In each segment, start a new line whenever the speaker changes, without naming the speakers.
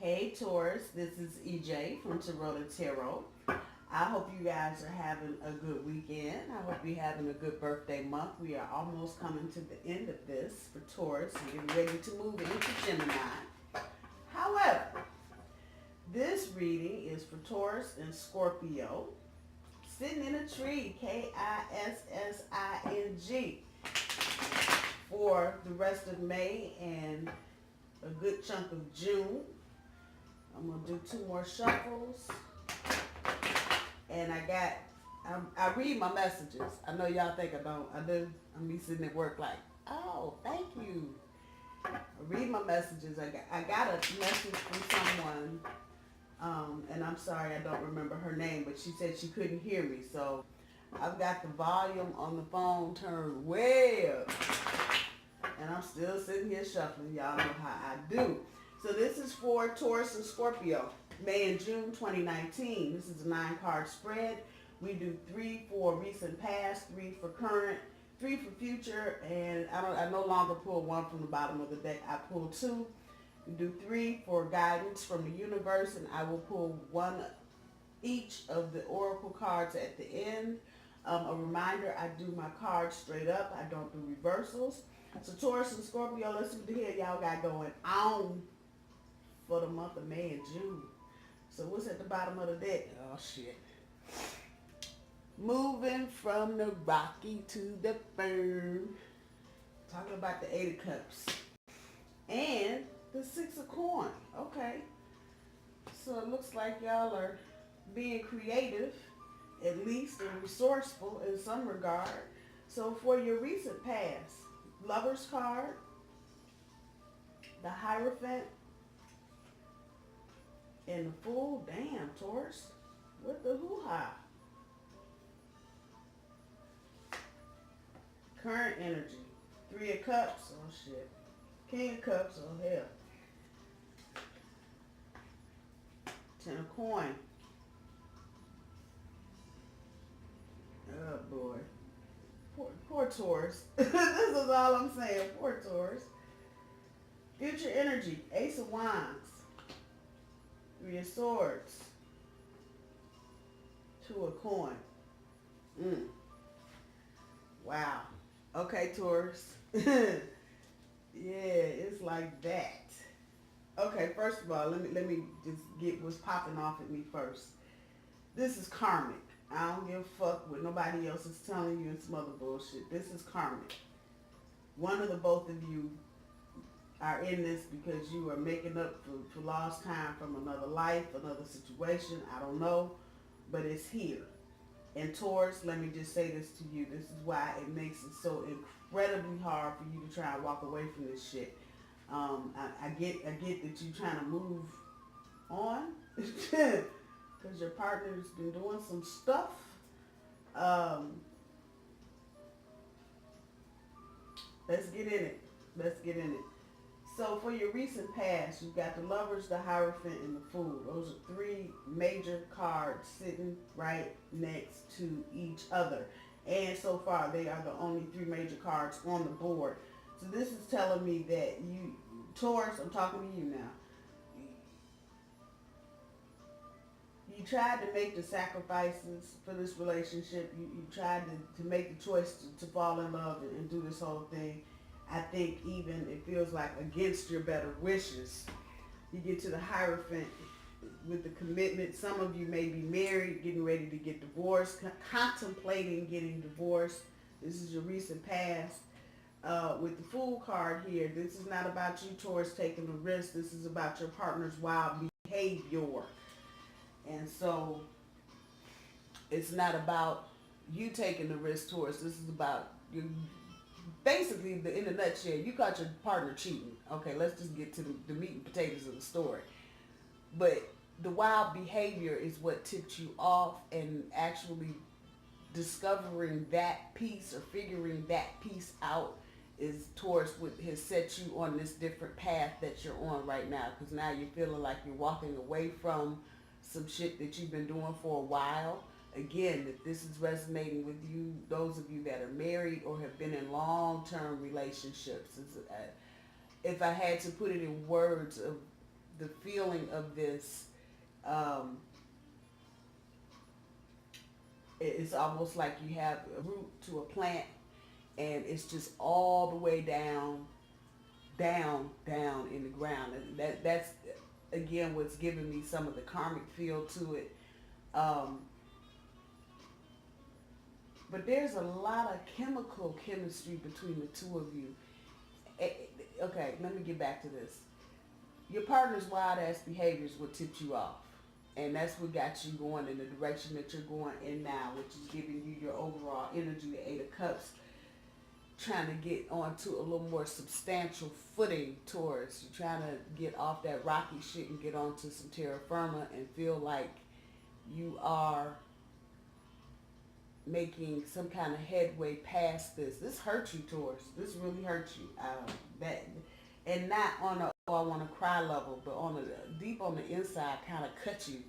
Hey Taurus, this is EJ from Taurota Tarot. I hope you guys are having a good weekend. I hope you're having a good birthday month. We are almost coming to the end of this for Taurus and getting ready to move into Gemini. However, this reading is for Taurus and Scorpio. Sitting in a tree, Kissing, for the rest of May and a good chunk of June. I'm going to do 2 more shuffles. And I read my messages. I know y'all think I don't. I do. I'm be sitting at work like, oh, thank you. I read my messages. I got a message from someone, and I'm sorry I don't remember her name, but she said she couldn't hear me. So I've got the volume on the phone turned way up. And I'm still sitting here shuffling. Y'all know how I do. So this is for Taurus and Scorpio, May and June 2019. This is a 9-card spread. We do 3 for recent past, 3 for current, 3 for future, and I no longer pull 1 from the bottom of the deck. I pull 2. We do 3 for guidance from the universe, and I will pull 1 each of the oracle cards at the end. A reminder, I do my cards straight up. I don't do reversals. So Taurus and Scorpio, let's see what the hell y'all got going on for the month of May and June. So what's at the bottom of the deck? Oh shit. Moving from the rocky to the firm. Talking about the 8 of Cups. And the 6 of Coin. Okay. So it looks like y'all are being creative, at least, and resourceful in some regard. So for your recent past, Lover's card, the Hierophant, and the Fool. Damn, Taurus. What the hoo-ha? Current energy. 3 of Cups. Oh, shit. King of Cups. Oh, hell. 10 of Coin. Oh, boy. Poor Taurus. This is all I'm saying. Poor Taurus. Future energy. Ace of Wands. 3 of Swords. 2 of Coin. Wow. Okay, Taurus. Yeah, it's like that. Okay, first of all, let me just get what's popping off at me first. This is karmic. I don't give a fuck what nobody else is telling you and some other bullshit. This is karmic. One of the both of you are in this because you are making up for lost time from another life, another situation. I don't know, but it's here. And Taurus, let me just say this to you. This is why it makes it so incredibly hard for you to try and walk away from this shit. I get that you're trying to move on. Because your partner's been doing some stuff. Let's get in it. Let's get in it. So for your recent past, you've got the Lovers, the Hierophant, and the Fool. Those are 3 major cards sitting right next to each other. And so far, they are the only 3 major cards on the board. So this is telling me that you, Taurus, I'm talking to you now. You tried to make the sacrifices for this relationship. You tried to make the choice to fall in love and do this whole thing. I think even it feels like against your better wishes. You get to the Hierophant with the commitment. Some of you may be married, getting ready to get divorced, contemplating getting divorced. This is your recent past. With the Fool card here, this is not about you, Taurus, taking a risk. This is about your partner's wild behavior. And so it's not about you taking the risk, Taurus. This is about you. Basically, in a nutshell, you caught your partner cheating. Okay, let's just get to the meat and potatoes of the story. But the wild behavior is what tipped you off, and actually discovering that piece or figuring that piece out is Taurus has set you on this different path that you're on right now. Because now you're feeling like you're walking away from some shit that you've been doing for a while. Again, if this is resonating with you, those of you that are married or have been in long-term relationships, if I had to put it in words of the feeling of this, it's almost like you have a root to a plant, and it's just all the way down, down in the ground. And that's again what's giving me some of the karmic feel to it. But there's a lot of chemistry between the two of you. Okay, let me get back to this. Your partner's wild ass behaviors will tip you off. And that's what got you going in the direction that you're going in now, which is giving you your overall energy, the Eight of Cups, trying to get onto a little more substantial footing, Taurus. You're trying to get off that rocky shit and get onto some terra firma and feel like you are making some kind of headway past this. This hurt you, Taurus. This really hurt you. And not on a I want to cry level, but on a deep on the inside, kind of cut you,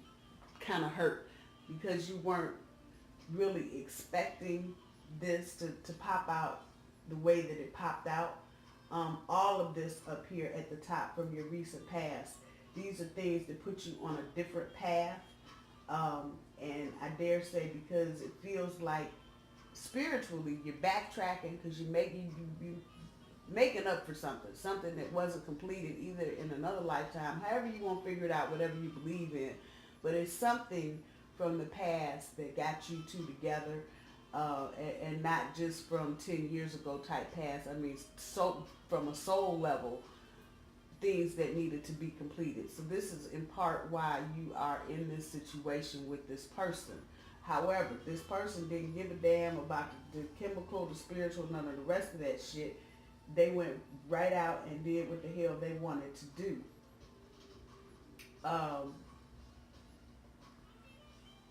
kind of hurt, because you weren't really expecting this to pop out the way that it popped out. All of this up here at the top from your recent past, these are things that put you on a different path. And I dare say, because it feels like spiritually you're backtracking, because you making up for something that wasn't completed either in another lifetime. However you want to figure it out, whatever you believe in, but it's something from the past that got you two together, and not just from 10 years ago type past. I mean, so from a soul level, things that needed to be completed. So this is in part why you are in this situation with this person. However, this person didn't give a damn about the chemical, the spiritual, none of the rest of that shit. They went right out and did what the hell they wanted to do.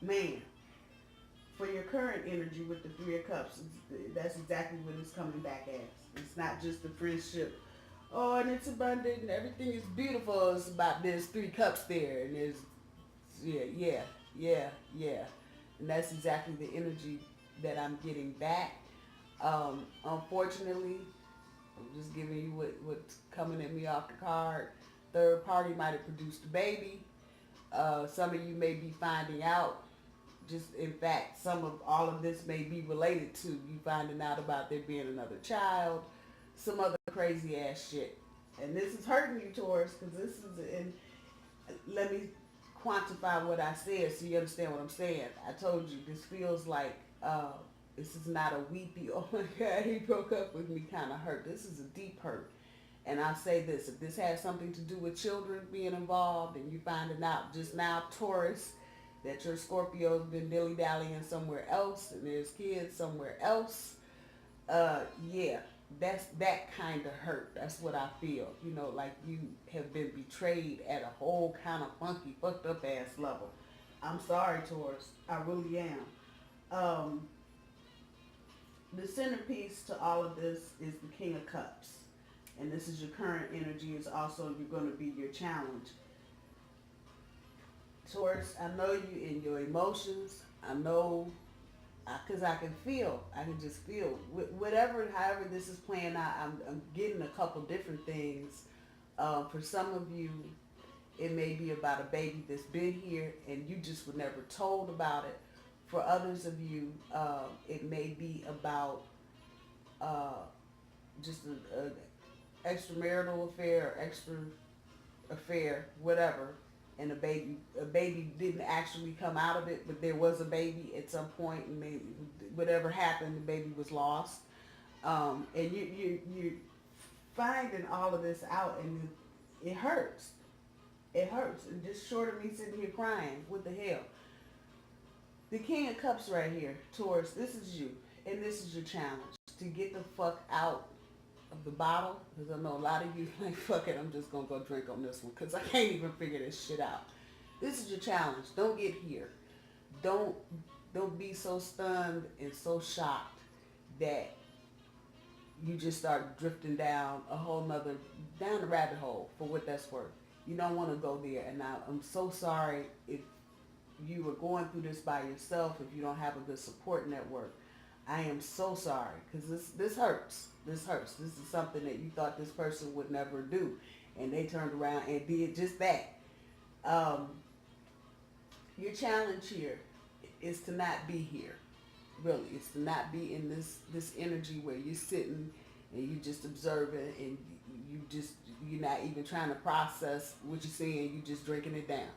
Man, for your current energy with the Three of Cups, that's exactly what it's coming back as. It's not just the friendship. Oh, and it's abundant and everything is beautiful. It's about there's 3 cups there, and there's yeah. And that's exactly the energy that I'm getting back. Unfortunately, I'm just giving you what's coming at me off the card. Third party might have produced a baby. Some of you may be finding out. Just in fact, some of all of this may be related to you finding out about there being another child, some other crazy ass shit. And this is hurting you, Taurus, because this is, and let me quantify what I said so you understand what I'm saying. I told you this feels like this is not a weepy, oh my God, he broke up with me kind of hurt. This is a deep hurt. And I'll say this, if this has something to do with children being involved and you finding out just now, Taurus, that your Scorpio's been dilly-dallying somewhere else and there's kids somewhere else, yeah, that's that kind of hurt. That's what I feel. You know, like you have been betrayed at a whole kind of funky, fucked up ass level. I'm sorry, Taurus. I really am. The centerpiece to all of this is the King of Cups. And this is your current energy. It's also going to be your challenge. Taurus, I know you in your emotions. I know, because I can just feel, however this is playing out, I'm getting a couple different things. For some of you, it may be about a baby that's been here and you just were never told about it. For others of you, it may be about just an extramarital affair or extra affair, whatever. And a baby didn't actually come out of it, but there was a baby at some point, and maybe whatever happened, the baby was lost. And you're finding all of this out, and it hurts. It hurts. And just short of me sitting here crying, what the hell? The King of Cups right here, Taurus, this is you, and this is your challenge, to get the fuck out of the bottle, because I know a lot of you like, fuck it, I'm just gonna go drink on this one because I can't even figure this shit out. This is your challenge. Don't get here. Don't be so stunned and so shocked that you just start drifting down down the rabbit hole, for what that's worth. You don't want to go there. And I'm so sorry if you were going through this by yourself, if you don't have a good support network. I am so sorry, because this hurts. This hurts. This is something that you thought this person would never do. and they turned around and did just that. Your challenge here is to not be here. Really, it's to not be in this energy where you're sitting and you just observing and you're not even trying to process what you're seeing. You just drinking it down.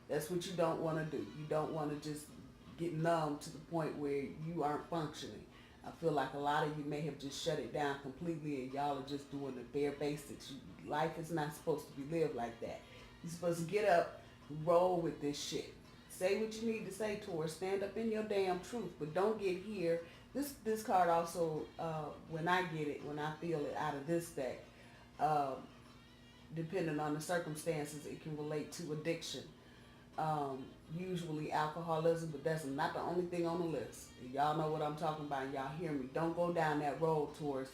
That's what you don't want to do. You don't want to just get numb to the point where you aren't functioning. I feel like a lot of you may have just shut it down completely and y'all are just doing the bare basics. Life is not supposed to be lived like that. You're supposed to get up, roll with this shit. Say what you need to say, Taurus. Stand up in your damn truth, but don't get here. This card also, when I get it, when I feel it out of this deck, depending on the circumstances, it can relate to addiction. Usually alcoholism, but that's not the only thing on the list. Y'all know what I'm talking about. Y'all hear me. Don't go down that road, Taurus.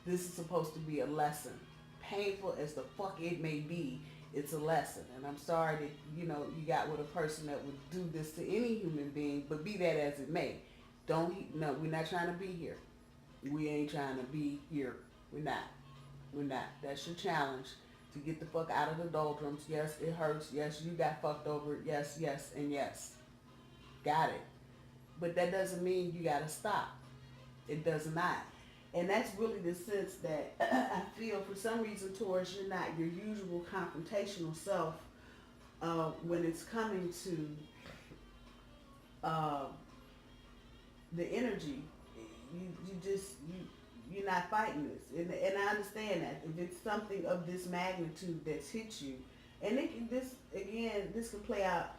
This is supposed to be a lesson. Painful as the fuck it may be, it's a lesson. And I'm sorry that, you got with a person that would do this to any human being, but be that as it may. No, we're not trying to be here. We ain't trying to be here. We're not. That's your challenge. To get the fuck out of the doldrums. Yes, it hurts. Yes, you got fucked over. Yes, and yes. Got it. But that doesn't mean you gotta stop. It does not. And that's really the sense that I feel for some reason, Taurus, you're not your usual confrontational self when it's coming to the energy. You're not fighting this, and I understand that. If it's something of this magnitude that's hit you, and this can play out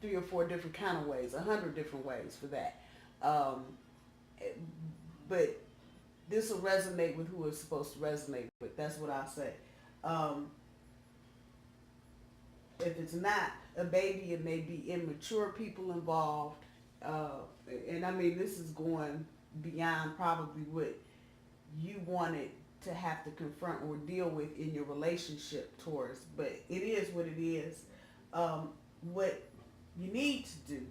3 or 4 different kind of ways, 100 different ways for that. But this will resonate with who it's supposed to resonate with. That's what I'll say. If it's not a baby, it may be immature people involved, and I mean this is going beyond probably what you wanted to have to confront or deal with in your relationship, Taurus, but it is what it is. What you need to do,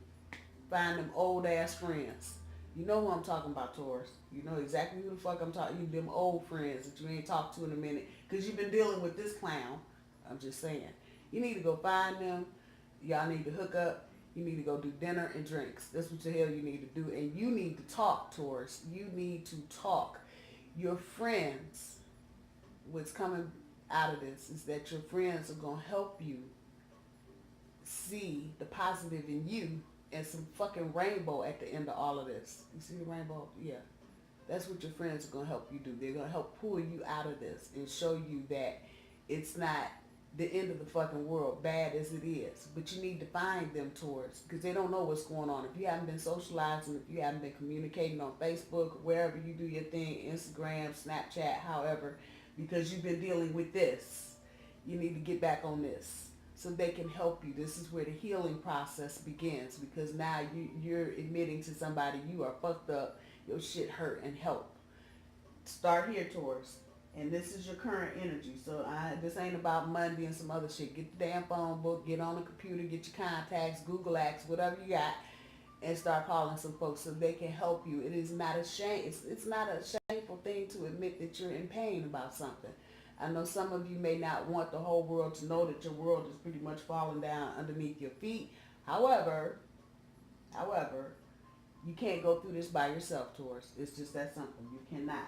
find them old ass friends. You know who I'm talking about, Taurus. You know exactly who the fuck I'm talking. You them old friends that you ain't talked to in a minute because you've been dealing with this clown. I'm just saying. You need to go find them. Y'all need to hook up. You need to go do dinner and drinks. That's what the hell you need to do. And you need to talk, Taurus. You need to talk. Your friends, what's coming out of this is that your friends are going to help you see the positive in you and some fucking rainbow at the end of all of this. You see the rainbow? Yeah. That's what your friends are going to help you do. They're going to help pull you out of this and show you that it's not the end of the fucking world, bad as it is. But you need to find them, Taurus, because they don't know what's going on. If you haven't been socializing, if you haven't been communicating on Facebook, wherever you do your thing, Instagram, Snapchat, however, because you've been dealing with this, you need to get back on this so they can help you. This is where the healing process begins, because now you're admitting to somebody you are fucked up, your shit hurt, and help. Start here, Taurus. And this is your current energy. So this ain't about Monday and some other shit. Get the damn phone book, get on the computer, get your contacts, Google Ads, whatever you got, and start calling some folks so they can help you. It is not a shame. It's not a shameful thing to admit that you're in pain about something. I know some of you may not want the whole world to know that your world is pretty much falling down underneath your feet. However, you can't go through this by yourself, Taurus. It's just that simple. You cannot.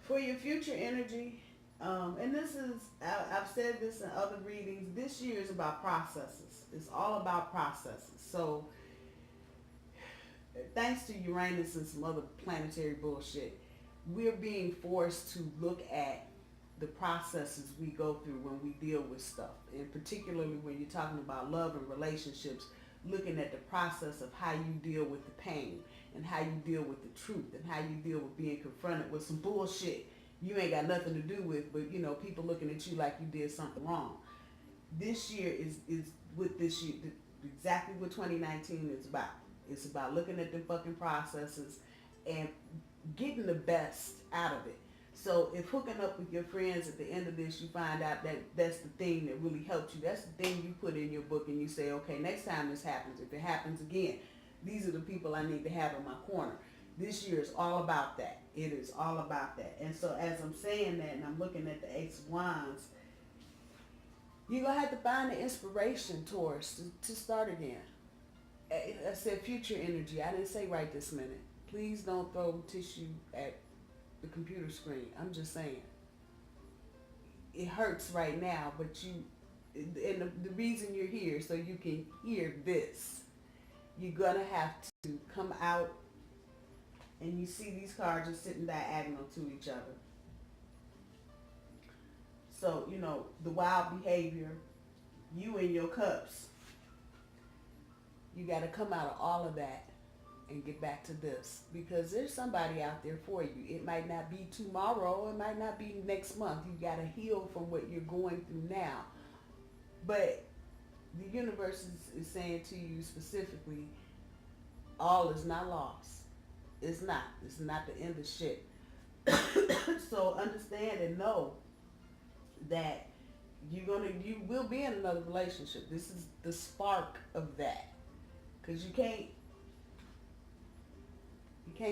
For your future energy, and this is, I've said this in other readings, this year is about processes. It's all about processes. So, thanks to Uranus and some other planetary bullshit, we're being forced to look at the processes we go through when we deal with stuff. And particularly when you're talking about love and relationships, looking at the process of how you deal with the pain and how you deal with the truth and how you deal with being confronted with some bullshit you ain't got nothing to do with, but people looking at you like you did something wrong. This year is what this year, exactly what 2019 is about. It's about looking at the fucking processes and getting the best out of it. So if hooking up with your friends at the end of this, you find out that that's the thing that really helped you. That's the thing you put in your book and you say, okay, next time this happens, if it happens again, these are the people I need to have in my corner. This year is all about that. It is all about that. And so as I'm saying that and I'm looking at the Ace of Wands, you're going to have to find the inspiration, Taurus, to start again. I said future energy. I didn't say right this minute. Please don't throw tissue at the computer screen. I'm just saying. It hurts right now, but and the reason you're here so you can hear this, you're going to have to come out, and you see these cards are sitting diagonal to each other. So, the wild behavior, you and your cups, you got to come out of all of that and get back to this, because there's somebody out there for you. It might not be tomorrow, it might not be next month. You got to heal from what you're going through now. But the universe is saying to you specifically, all is not lost. It's not. It's not the end of shit. So understand and know that you will be in another relationship. This is the spark of that. Because you can't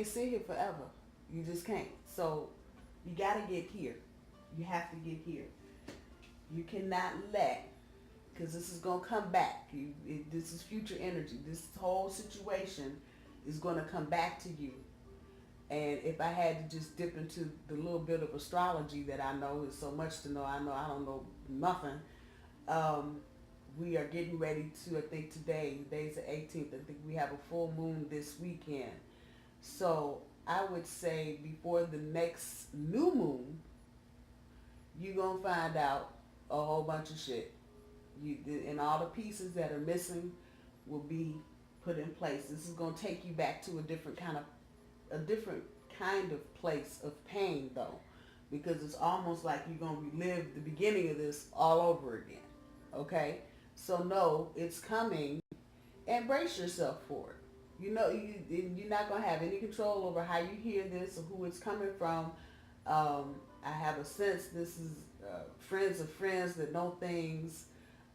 sit here forever. You just can't. So you got to get here. You have to get here. You cannot let, because this is going to come back. This is future energy. This whole situation is going to come back to you. And if I had to just dip into the little bit of astrology that I know, is so much to know. I don't know nothing. We are getting ready to, I think today's the 18th. I think we have a full moon this weekend. So I would say before the next new moon, you're going to find out a whole bunch of shit. And all the pieces that are missing will be put in place. This is going to take you back to a different kind of place of pain, though, because it's almost like you're going to relive the beginning of this all over again. Okay? So no, it's coming, and brace yourself for it. You're not going to have any control over how you hear this or who it's coming from. I have a sense this is friends of friends that know things,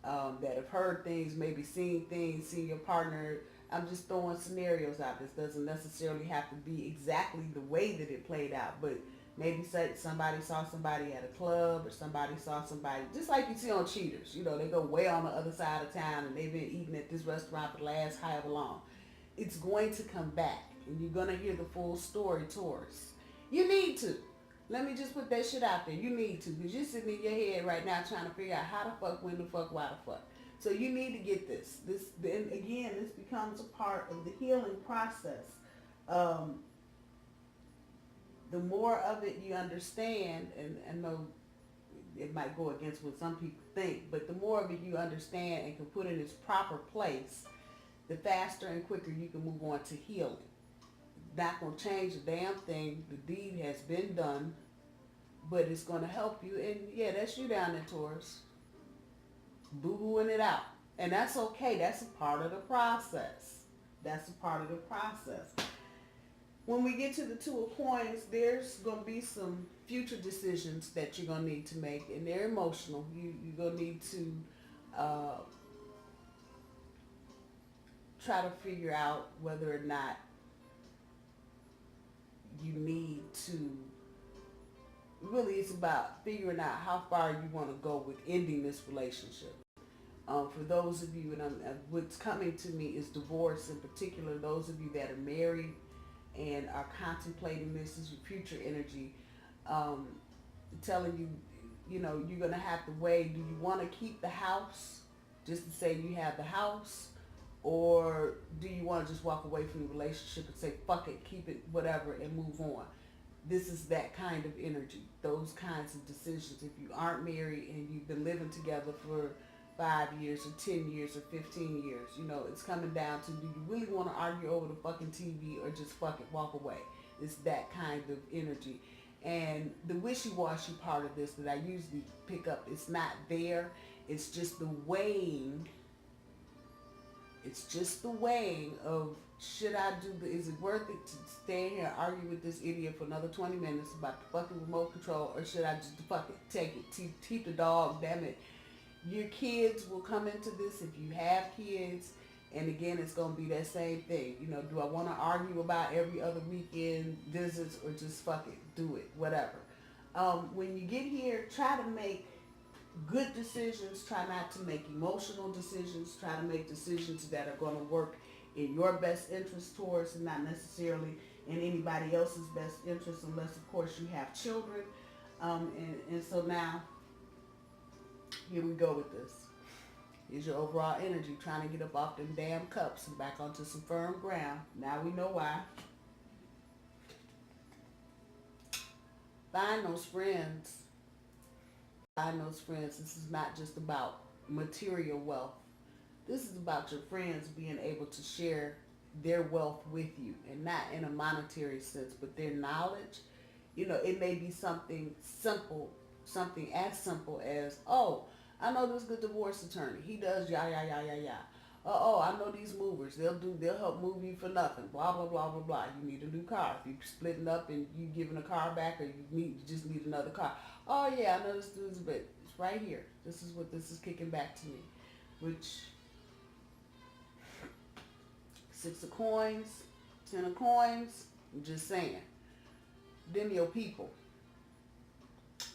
that have heard things, maybe seen things, seen your partner. I'm just throwing scenarios out. This doesn't necessarily have to be exactly the way that it played out, but maybe somebody saw somebody at a club, or somebody saw somebody, just like you see on Cheaters. They go way on the other side of town and they've been eating at this restaurant for the last however long. It's going to come back, and you're going to hear the full story, Taurus. You need to. Let me just put that shit out there. You need to, because you're sitting in your head right now trying to figure out how the fuck, when the fuck, why the fuck. So you need to get this. Then again, this becomes a part of the healing process. The more of it you understand, and I know it might go against what some people think, but the more of it you understand and can put in its proper place, the faster and quicker you can move on to healing. Not going to change a damn thing. The deed has been done, but it's going to help you. And yeah, that's you down there, Taurus. Boo-hooing it out. And that's okay. That's a part of the process. That's a part of the process. When we get to the Two of Coins, there's going to be some future decisions that you're going to need to make, and they're emotional. You're going to need to try to figure out whether or not you need to, really it's about figuring out how far you want to go with ending this relationship. For those of you, and what's coming to me is divorce in particular. Those of you that are married and are contemplating this is your future energy, telling you, you're going to have to weigh, do you want to keep the house just to say you have the house? Or do you want to just walk away from the relationship and say, fuck it, keep it, whatever, and move on? This is that kind of energy, those kinds of decisions. If you aren't married and you've been living together for 5 years or 10 years or 15 years, it's coming down to, do you really want to argue over the fucking TV or just fuck it, walk away? It's that kind of energy. And the wishy-washy part of this that I usually pick up, it's not there. It's just the weighing. It's just the weighing of, should I is it worth it to stand here and argue with this idiot for another 20 minutes about the fucking remote control, or should I just fuck it, take it, keep the dog, damn it. Your kids will come into this if you have kids, And again, it's going to be that same thing. You know, do I want to argue about every other weekend visits or just fuck it, do it, whatever. When you get here, try to make good decisions. Try not to make emotional decisions. Try to make decisions that are going to work in your best interest, Taurus, and not necessarily in anybody else's best interest, unless, of course, you have children. And so now, here we go with this. Here's your overall energy, trying to get up off them damn cups and back onto some firm ground. Now we know why. Find those friends. Find those friends. This is not just about material wealth. This is about your friends being able to share their wealth with you, and not in a monetary sense, but their knowledge. You know, it may be something simple, something as simple as, oh, I know this good divorce attorney. He does ya. Oh, I know these movers. They'll help move you for nothing. Blah blah blah blah blah. You need a new car. If you're splitting up and you giving a car back, or you just need another car. Oh yeah, I know this dude's, but it's right here. This is what this is kicking back to me. Which 6 of coins, 10 of coins. I'm just saying. Them your people.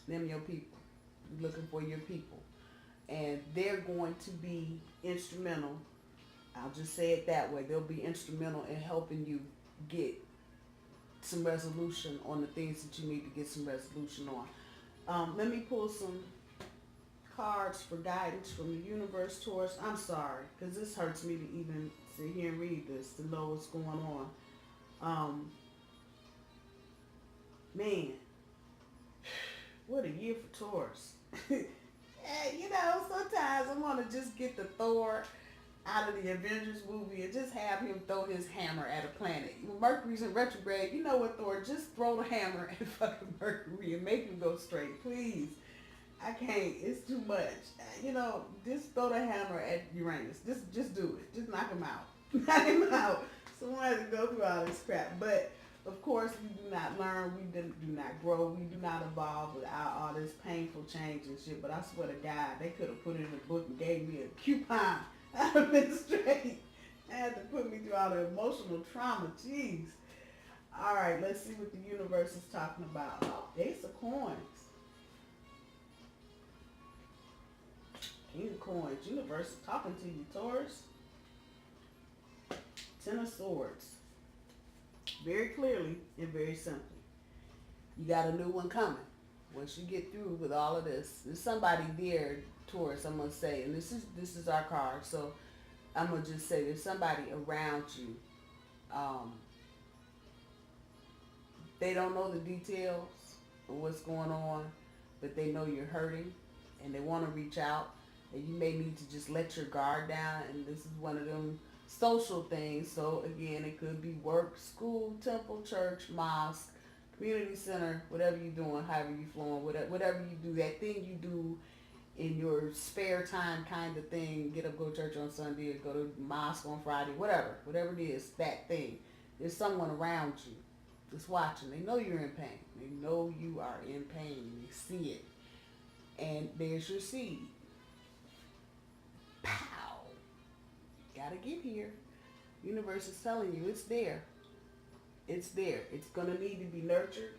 Them your people. You're looking for your people. And they're going to be instrumental. I'll just say it that way. They'll be instrumental in helping you get some resolution on the things that you need to get some resolution on. Let me pull some cards for guidance from the universe, Taurus. I'm sorry, because this hurts me to even sit here and read this, to know what's going on. Man, what a year for Taurus. You know, sometimes I want to just get the Thor out of the Avengers movie and just have him throw his hammer at a planet. When Mercury's in retrograde, you know what, Thor? Just throw the hammer at fucking Mercury and make him go straight, please. I can't. It's too much. You know, just throw the hammer at Uranus. Just do it. Just knock him out. Knock him out. Someone has to go through all this crap. But of course, we do not learn, we do not grow, we do not evolve without all this painful change and shit. But I swear to God, they could have put it in a book and gave me a coupon. I'd have been straight. They had to put me through all the emotional trauma. Jeez. All right, let's see what the universe is talking about. Oh, Ace of Coins. King of Coins. Universe is talking to you, Taurus. 10 of Swords. Very clearly and very simply. You got a new one coming. Once you get through with all of this, there's somebody there, Taurus, I'm going to say, and this is our card, so I'm going to just say there's somebody around you. They don't know the details of what's going on, but they know you're hurting, and they want to reach out, and you may need to just let your guard down, and this is one of them social things. So again, it could be work, school, temple, church, mosque, community center, whatever you're doing, however you're flowing, whatever you do, that thing you do in your spare time kind of thing, get up, go to church on Sunday, or go to mosque on Friday, whatever it is, that thing. There's someone around you that's watching. They know you're in pain. They know you are in pain. They see it. And there's your seed. Pow! Gotta get here. Universe is telling you it's there. It's there. It's gonna need to be nurtured,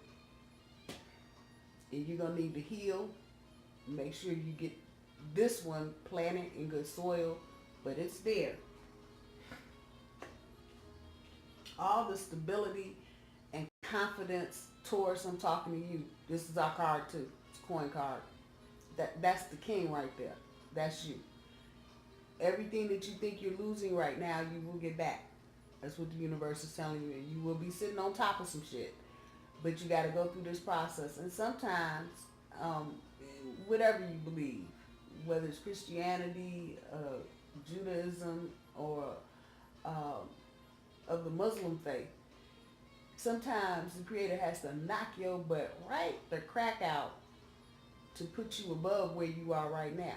and you're gonna need to heal. Make sure you get this one planted in good soil, but it's there. All the stability and confidence, Taurus, I'm talking to you. This is our card too. It's a coin card. That's the king right there. That's you. Everything that you think you're losing right now, you will get back. That's what the universe is telling you. And you will be sitting on top of some shit. But you got to go through this process. And sometimes, whatever you believe, whether it's Christianity, Judaism, or of the Muslim faith, sometimes the Creator has to knock your butt right the crack out to put you above where you are right now.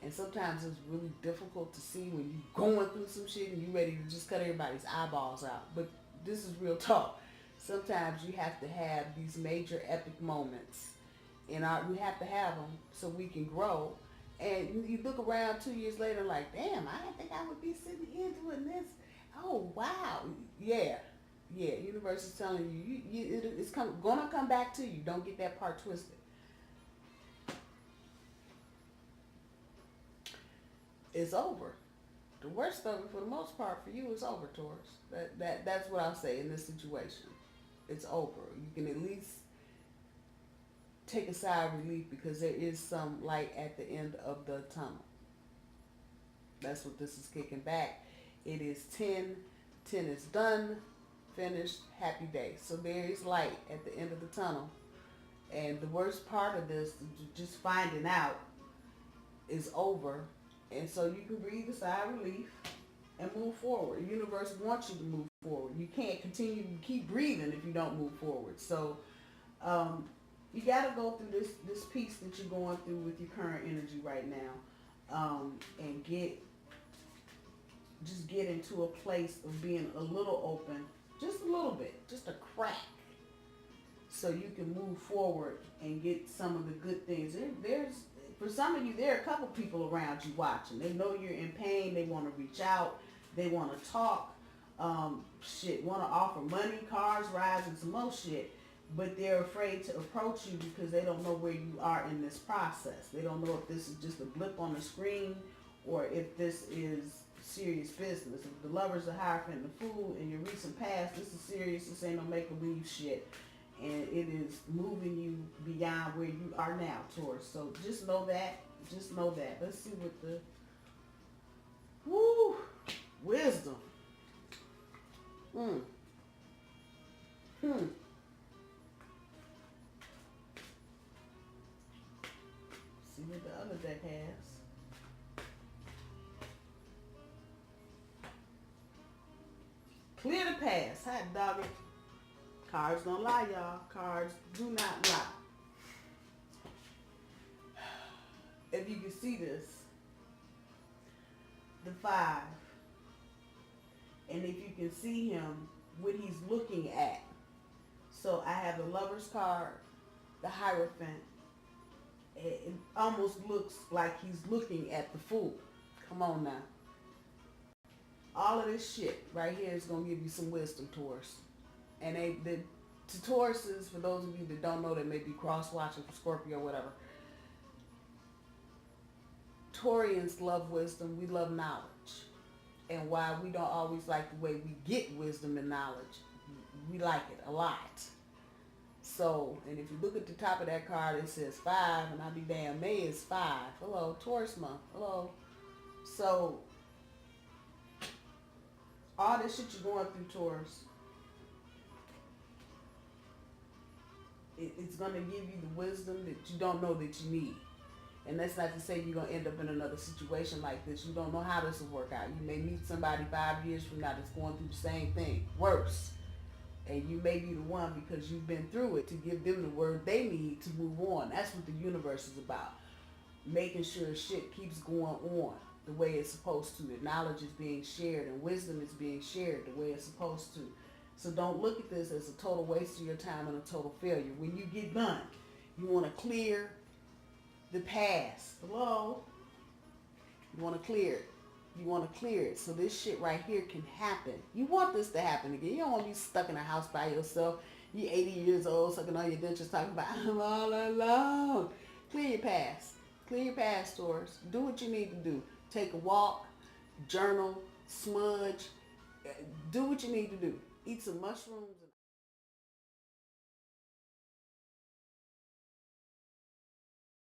And sometimes it's really difficult to see when you're going through some shit and you're ready to just cut everybody's eyeballs out. But this is real talk. Sometimes you have to have these major epic moments. We have to have them so we can grow
And you look around 2 years later like, damn, I didn't think I would be sitting here doing this. Oh, wow. Yeah. Yeah, universe is telling you, it's gonna come back to you. Don't get that part twisted. It's over. The worst of it, for the most part, for you, is over, Taurus. That's what I'll say in this situation. It's over. You can at least take a sigh of relief because there is some light at the end of the tunnel. That's what this is kicking back. It is 10. 10 is done, finished, happy day. So there is light at the end of the tunnel. And the worst part of this, just finding out, is over. And so you can breathe a sigh of relief and move forward. The universe wants you to move forward. You can't continue to keep breathing if you don't move forward. So you got to go through this piece that you're going through with your current energy right now, and get into a place of being a little open, just a little bit, just a crack, so you can move forward and get some of the good things. There's for some of you, there are a couple people around you watching. They know you're in pain. They want to reach out. They want to talk. Want to offer money, cars, rides, and some more shit. But they're afraid to approach you because they don't know where you are in this process. They don't know if this is just a blip on the screen or if this is serious business. If the lovers are Hierophant the Fool in your recent past, this is serious. This ain't no make-believe shit. And it is moving you beyond where you are now, Taurus. So just know that. Just know that. Let's see what the... Woo! Wisdom. See what the other deck has. Clear the past. Hot dog it. Cards don't lie, y'all. Cards do not lie. If you can see this, the 5. And if you can see him, what he's looking at. So I have the Lover's card, the Hierophant. It almost looks like he's looking at the Fool. Come on now. All of this shit right here is going to give you some wisdom, Taurus. And to Tauruses, for those of you that don't know, that may be cross-watching for Scorpio or whatever, Taurians love wisdom. We love knowledge. And while we don't always like the way we get wisdom and knowledge, we like it a lot. So, and if you look at the top of that card, it says 5, and I'll be damn, May is 5. Hello, Taurus month. Hello. So, all this shit you're going through, Taurus, it's going to give you the wisdom that you don't know that you need. And that's not to say you're going to end up in another situation like this. You don't know how this will work out. You may meet somebody 5 years from now that's going through the same thing, worse. And you may be the one, because you've been through it, to give them the word they need to move on. That's what the universe is about. Making sure shit keeps going on the way it's supposed to. That knowledge is being shared and wisdom is being shared the way it's supposed to. So don't look at this as a total waste of your time and a total failure. When you get done, you want to clear the past. Hello? You want to clear it. You want to clear it so this shit right here can happen. You want this to happen again. You don't want to be stuck in a house by yourself. You 80 years old, sucking on your dentures, talking about, I'm all alone. Clear your past. Clear your past, Taurus. Do what you need to do. Take a walk, journal, smudge. Do what you need to do. Eat some mushrooms.